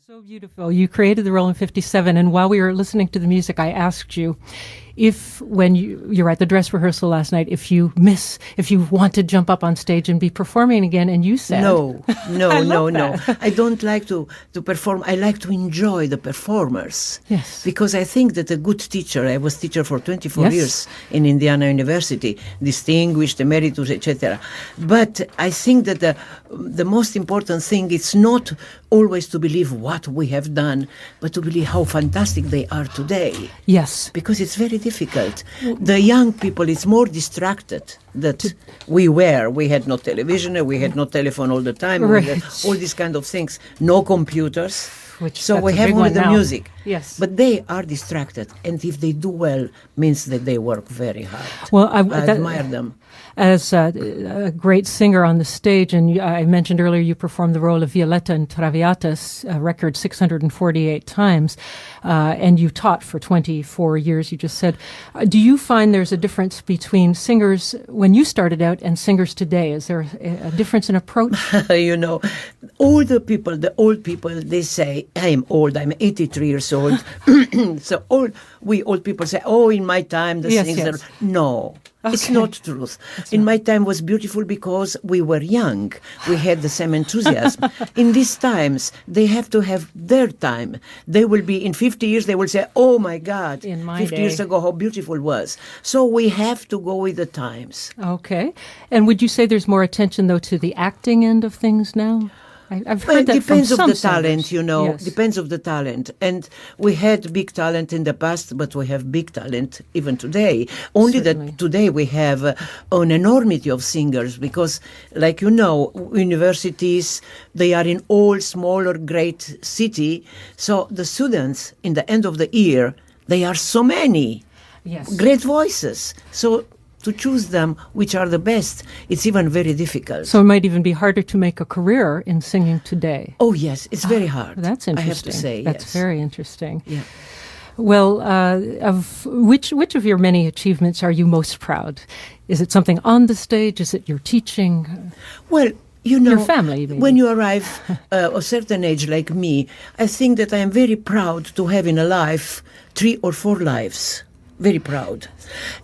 So beautiful. You created the role in 57, and while we were listening to the music, I asked you if, when you're at the dress rehearsal last night, if you want to jump up on stage and be performing again, and you said... No. No. I don't like to perform. I like to enjoy the performers. Yes. Because I think that a good teacher, I was teacher for 24 Yes. years in Indiana University, distinguished, emeritus, etc. But I think that the most important thing is not always to believe what we have done, but to believe how fantastic they are today. Yes. Because it's very difficult. The young people is more distracted that we were. We had no television, we had no telephone all the time, Right. we had all these kind of things, no computers. So that's we a have big only one the now. music. Yes. But they are distracted, and if they do well, means that they work very hard. Well, I admire them. As a great singer on the stage, and I mentioned earlier you performed the role of Violetta in Traviata's record 648 times, and you taught for 24 years, you just said. Do you find there's a difference between singers when you started out and singers today? Is there a difference in approach? You know, the old people, they say, I'm old, I'm 83 years old. So we old people say, oh, in my time, the singers... Yes. No. Okay. It's not truth. My time was beautiful because we were young. We had the same enthusiasm. In these times, they have to have their time. They will be, in 50 years, they will say, oh my God, In my 50 day. years ago, how beautiful it was. So we have to go with the times. Okay. And would you say there's more attention, though, to the acting end of things now? I've heard that depends from of the some talent, singers. you know. Yes. Depends of the talent. And we had big talent in the past, but we have big talent even today. Only Certainly. that today we have an enormity of singers because, like you know, universities, they are in all small or great city. So the students, in the end of the year, they are so many. Yes. Great voices. So to choose them, which are the best, it's even very difficult. So it might even be harder to make a career in singing today. Oh, yes, it's very hard. That's interesting. I have to say, That's yes. very interesting. Yeah. Well, of which of your many achievements are you most proud? Is it something on the stage? Is it your teaching? Well, you know, Your family, maybe. when you arrive a certain age like me, I think that I am very proud to have in a life 3 or 4 lives. Very proud.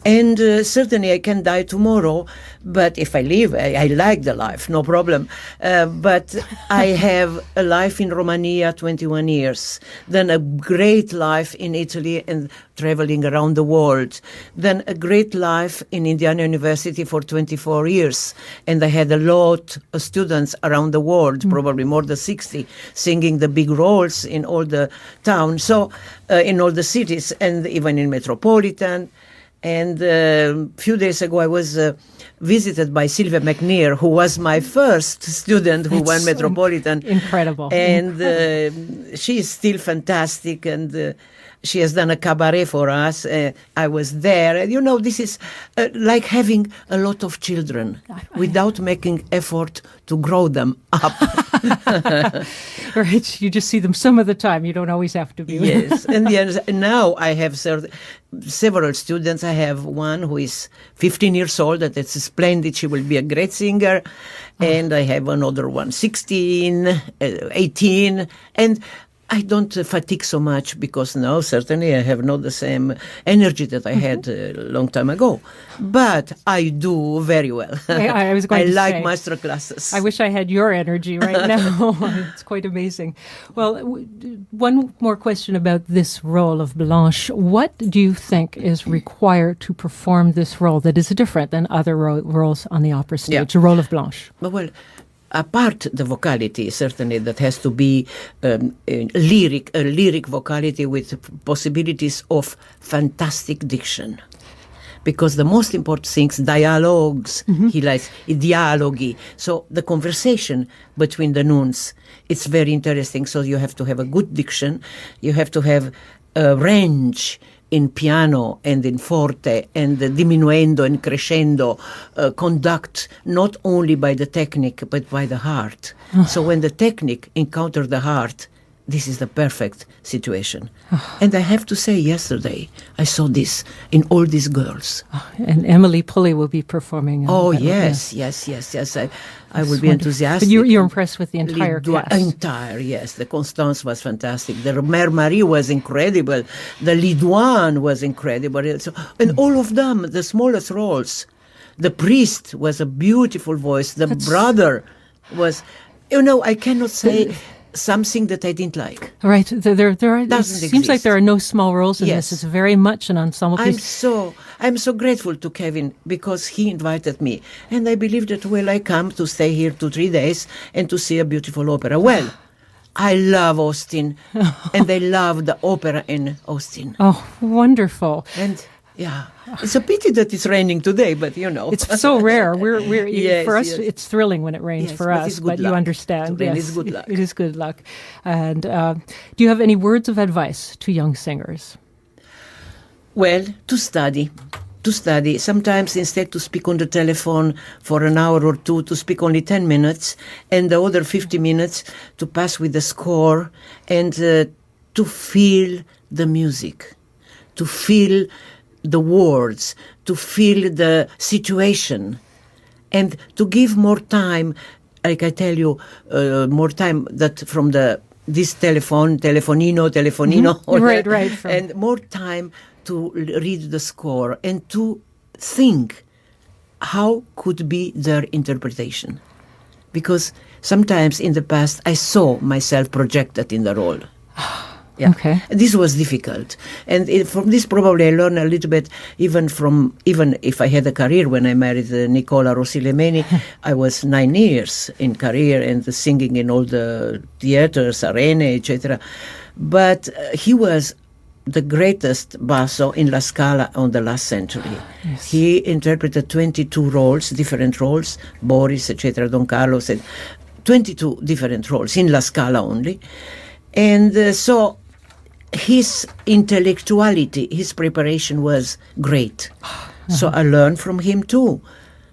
And certainly I can die tomorrow, but if I live, I like the life, no problem. But I have a life in Romania, 21 years, then a great life in Italy and traveling around the world, then a great life in Indiana University for 24 years. And I had a lot of students around the world, probably more than 60, singing the big roles in all the towns, so in all the cities and even in Metropolitan. And a few days ago, I was visited by Sylvia McNear, who was my first student who won Metropolitan. Incredible. And she is still fantastic, and she has done a cabaret for us. I was there. And, you know, this is like having a lot of children without making effort to grow them up. Right. You just see them some of the time. You don't always have to be. Yes. And now I have several students. I have one who is 15 years old, that it's splendid. She will be a great singer. And I have another one, 16, 18. And I don't fatigue so much because now certainly I have not the same energy that I had a long time ago. But I do very well. I was going I to like say, master classes. I wish I had your energy right now. It's quite amazing. Well, one more question about this role of Blanche. What do you think is required to perform this role that is different than other roles on the opera stage, the role of Blanche? Well, apart the vocality, certainly that has to be a lyric vocality with possibilities of fantastic diction. Because the most important things, dialogues, he likes dialogi. So the conversation between the nuns, it's very interesting. So you have to have a good diction. You have to have a range in piano and in forte and diminuendo and crescendo, conduct not only by the technique but by the heart. So when the technique encounters the heart, this is the perfect situation. And I have to say, yesterday, I saw this in all these girls. And Emily Pulley will be performing. Yes. I will be enthusiastic. But you're impressed with the entire cast. Yes. The Constance was fantastic. The Mère Marie was incredible. The Lidouane was incredible. And all of them, the smallest roles. The priest was a beautiful voice. The brother was, I cannot say something that I didn't like. Right. There are. It seems like there are no small roles in this. It's very much an ensemble piece. I'm so grateful to Kevin because he invited me, and I believe that I come to stay here 2-3 days and to see a beautiful opera. Well, I love Austin, and I love the opera in Austin. Oh, wonderful! And it's a pity that it's raining today, but it's so rare. For us, it's thrilling when it rains for us, but you understand. Yes, it's good luck. It is good luck. And do you have any words of advice to young singers? Well, to study. Sometimes instead to speak on the telephone for an hour or two, to speak only 10 minutes, and the other 50 minutes to pass with the score and to feel the music, to feel the words, to feel the situation, and to give more time, like I tell you, more time that from this telefonino, right, and more time to read the score and to think how could be their interpretation. Because sometimes in the past I saw myself projected in the role. Yeah. Okay. This was difficult. And from this probably I learned a little bit, even if I had a career when I married Nicola Rossi-Lemeni, I was 9 years in career and singing in all the theaters, arena, etc. But he was the greatest basso in La Scala on the last century. Yes. He interpreted 22 roles, different roles, Boris, etc., Don Carlos, and 22 different roles in La Scala only. And so his intellectuality, his preparation was great. So I learned from him too.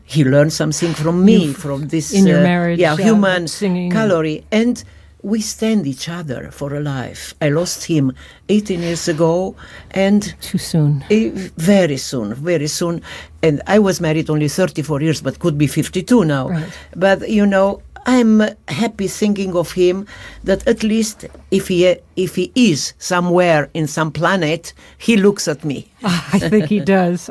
He learned something from me, from this in your marriage, human singing. calorie. And we stand each other for a life. I lost him 18 years ago, and too soon. Very soon. And I was married only 34 years, but could be 52 now. Right. But I'm happy thinking of him, that at least if he is somewhere in some planet, he looks at me. I think he does.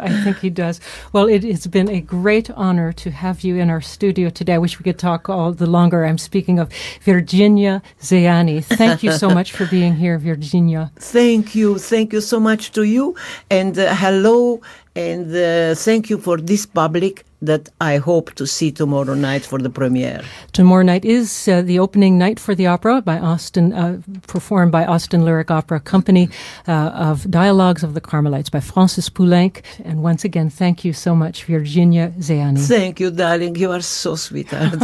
Well, it has been a great honor to have you in our studio today. I wish we could talk all the longer. I'm speaking of Virginia Zeani. Thank you so much for being here, Virginia. Thank you so much to you, and hello, and thank you for this public that I hope to see tomorrow night for the premiere. Tomorrow night is the opening night for the opera by Austin, performed by Austin Lyric Opera Company, of Dialogues of the Carmelites by Francis Poulenc. And once again, thank you so much, Virginia Zeani. Thank you, darling. You are so sweetheart.